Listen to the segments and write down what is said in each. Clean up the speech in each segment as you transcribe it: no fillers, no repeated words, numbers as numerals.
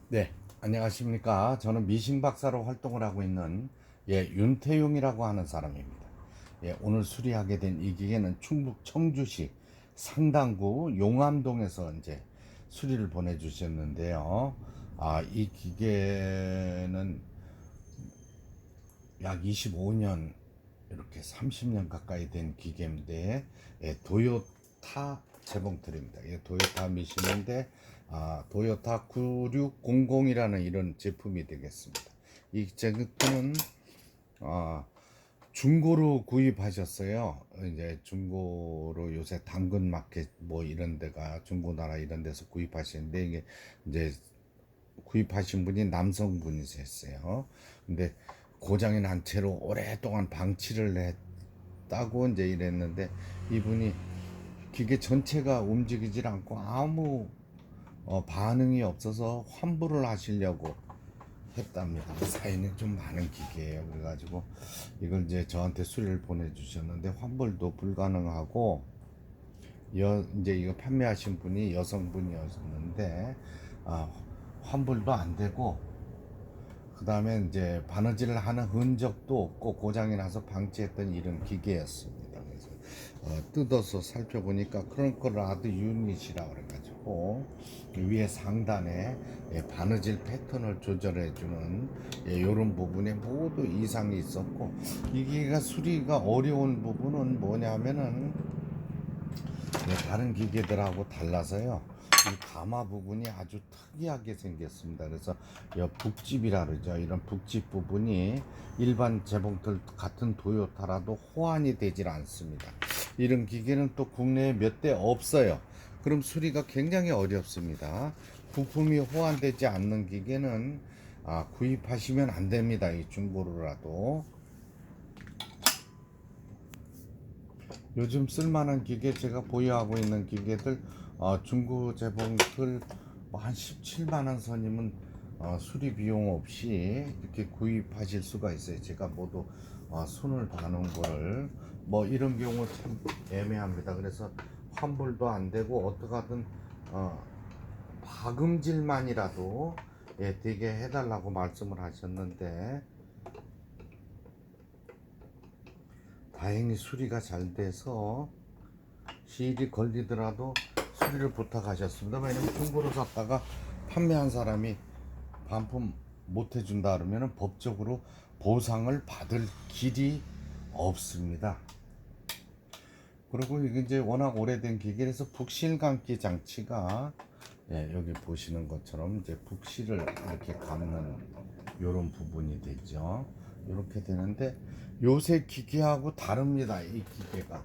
네, 안녕하십니까. 저는 미신 박사로 활동을 하고 있는 윤태용이라고 하는 사람입니다. 오늘 수리하게 된 이 기계는 충북 청주시 상당구 용암동에서 이제 수리를 보내주셨는데요. 이 기계는 약 25년, 이렇게 30년 가까이 된 기계인데, 도요타 재봉틀입니다. 도요타 미신인데, 도요타 9600이라는 이런 제품이 되겠습니다. 이 제품은 아, 중고로 구입하셨어요. 이제 중고로 요새 당근 마켓 뭐 이런 데가 중고나라 이런 데서 구입하시는데, 이게 이제 구입하신 분이 남성분이셨어요. 근데 고장이 난 채로 오랫동안 방치를 했다고 이제 이랬는데, 이분이 기계 전체가 움직이질 않고 아무 반응이 없어서 환불을 하시려고 했답니다. 사연이 좀 많은 기계예요. 그래가지고 이걸 이제 저한테 수리를 보내주셨는데, 환불도 불가능하고, 이제 이거 판매하신 분이 여성분이었는데, 아, 환불도 안 되고, 그 다음에 이제 바느질을 하는 흔적도 없고 고장이 나서 방치했던 이런 기계였습니다. 그래서 뜯어서 살펴보니까 크론콜라드 유닛이라 그래가지고 위에 상단에 바느질 패턴을 조절해주는 이런 부분에 모두 이상이 있었고, 이 기계가 수리가 어려운 부분은 뭐냐면은 다른 기계들하고 달라서요, 이 가마 부분이 아주 특이하게 생겼습니다. 그래서 이 북집이라 그러죠. 이런 북집 부분이 일반 재봉틀 같은 도요타라도 호환이 되질 않습니다. 이런 기계는 또 국내에 몇 대 없어요. 그럼 수리가 굉장히 어렵습니다. 부품이 호환되지 않는 기계는 구입하시면 안 됩니다. 이 중고로라도. 요즘 쓸만한 기계, 제가 보유하고 있는 기계들, 중고 재봉틀 뭐한 17만 원 선이면 수리 비용 없이 이렇게 구입하실 수가 있어요. 제가 모두 손을 봐놓은 거를, 뭐 이런 경우 참 애매합니다. 그래서 환불도 안 되고 어떻게 하든 박음질만이라도 되게 해달라고 말씀을 하셨는데, 다행히 수리가 잘 돼서 시일이 걸리더라도 수리를 부탁하셨습니다. 왜냐면 중고로 샀다가 판매한 사람이 반품 못 해준다 그러면 법적으로 보상을 받을 길이 없습니다. 그리고 이게 이제 워낙 오래된 기계라서 북실 감기 장치가, 여기 보시는 것처럼 이제 북실을 이렇게 감는 요런 부분이 되죠. 이렇게 되는데, 요새 기계하고 다릅니다. 이 기계가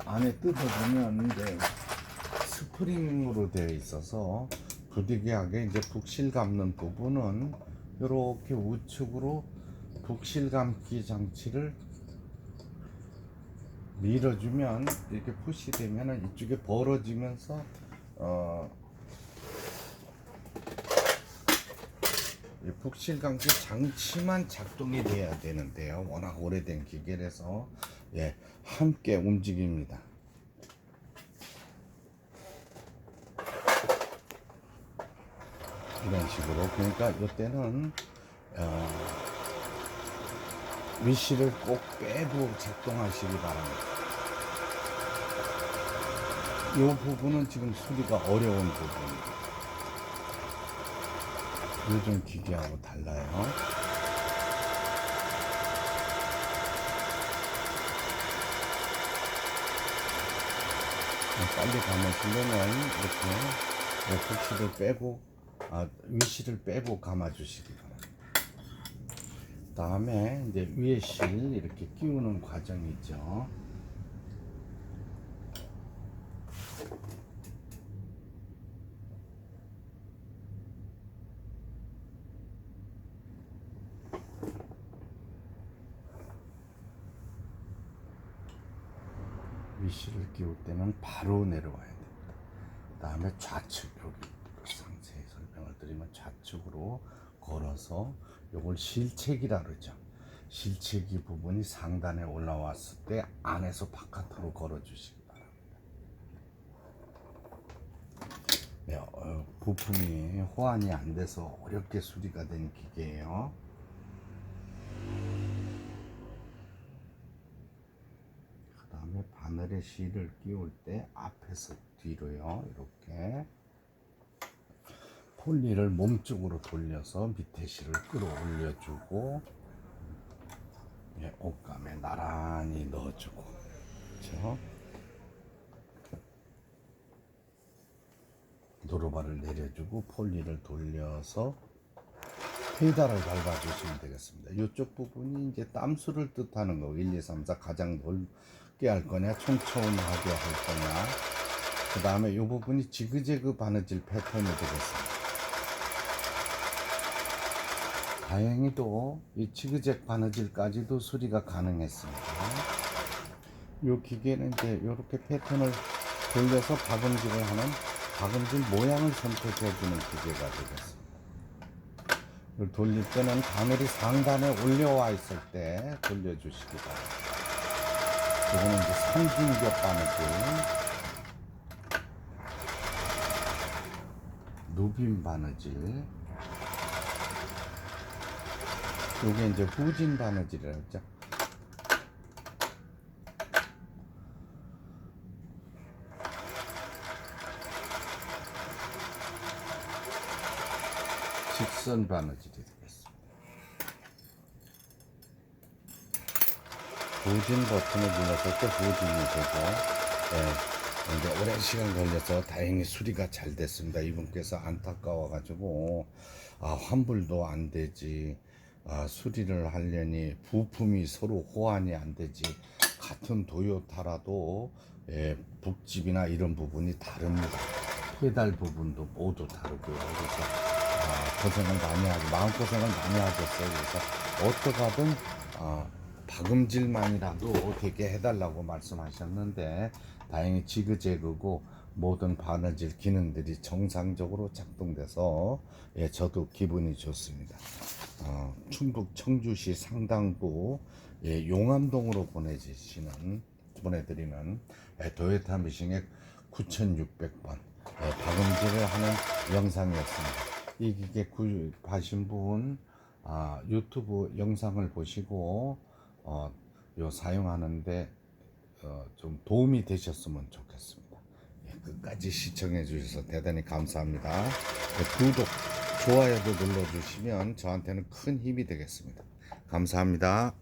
안에 뜯어보면 이제 스프링으로 되어 있어서 부득이하게 이제 북실 감는 부분은 이렇게 우측으로 북실 감기 장치를 밀어주면, 이렇게 푸시되면은 이쪽에 벌어지면서 북실 감기 장치만 작동이 돼야 되는데요. 워낙 오래된 기계라서 함께 움직입니다. 이런 식으로. 그러니까 이때는 위시를 꼭 빼고 작동하시기 바랍니다. 이 부분은 지금 수리가 어려운 부분입니다. 요즘 기계하고 달라요. 빨리 감으시려면 이렇게 북실을 빼고, 위실을 빼고 감아주시기 바랍니다. 다음에 이제 위에 실 이렇게 끼우는 과정이 있죠. 위실을 끼울 때는 바로 내려와야 됩니다. 다음에 좌측, 여기 상세히 설명을 드리면 좌측으로 걸어서, 요걸 실책이라 그러죠. 실책이 부분이 상단에 올라왔을 때 안에서 바깥으로 걸어 주시기 바랍니다. 부품이 호환이 안 돼서 어렵게 수리가 된 기계예요. 그 다음에 바늘에 실을 끼울 때 앞에서 뒤로요, 이렇게 폴리를 몸쪽으로 돌려서 밑에 실을 끌어올려주고, 옷감에 나란히 넣어주고, 그렇죠? 도로바를 내려주고 폴리를 돌려서 페달을 밟아주시면 되겠습니다. 이쪽 부분이 이제 땀수를 뜻하는 거, 1, 2, 3, 4 가장 넓게 할 거냐, 촘촘하게 할 거냐. 그 다음에 이 부분이 지그재그 바느질 패턴이 되겠습니다. 다행히도 이 지그재그 바느질까지도 수리가 가능했습니다. 이 기계는 이제 이렇게 패턴을 돌려서 박음질을 하는 박음질 모양을 선택해 주는 기계가 되겠습니다. 이걸 돌릴 때는 바늘이 상단에 올려와 있을 때 돌려주시기 바랍니다. 이거는 이제 상중격 바느질, 누빔 바느질, 요게 이제 후진 바느질이라고 했죠. 직선 바느질이 되겠습니다. 후진 버튼을 눌렀을 때 후진이 되고, 이제 오랜 시간 걸려서 다행히 수리가 잘 됐습니다. 이분께서 안타까워가지고, 환불도 안 되지, 수리를 하려니 부품이 서로 호환이 안 되지, 같은 도요타라도 북집이나 이런 부분이 다릅니다. 페달 부분도 모두 다르고요. 그래서 고생을 많이 하고 마음고생을 많이 하셨어요. 그래서 어떡하든 박음질만이라도 되게 해달라고 말씀하셨는데, 다행히 지그재그고 모든 바느질 기능들이 정상적으로 작동돼서 저도 기분이 좋습니다. 충북 청주시 상당구 용암동으로 보내드리는 도요타 미싱의 9600번 박음질을 하는 영상이었습니다. 이 기계 구입하신 분 유튜브 영상을 보시고 요 사용하는데 좀 도움이 되셨으면 좋겠습니다. 끝까지 시청해 주셔서 대단히 감사합니다. 구독, 좋아요도 눌러주시면 저한테는 큰 힘이 되겠습니다. 감사합니다.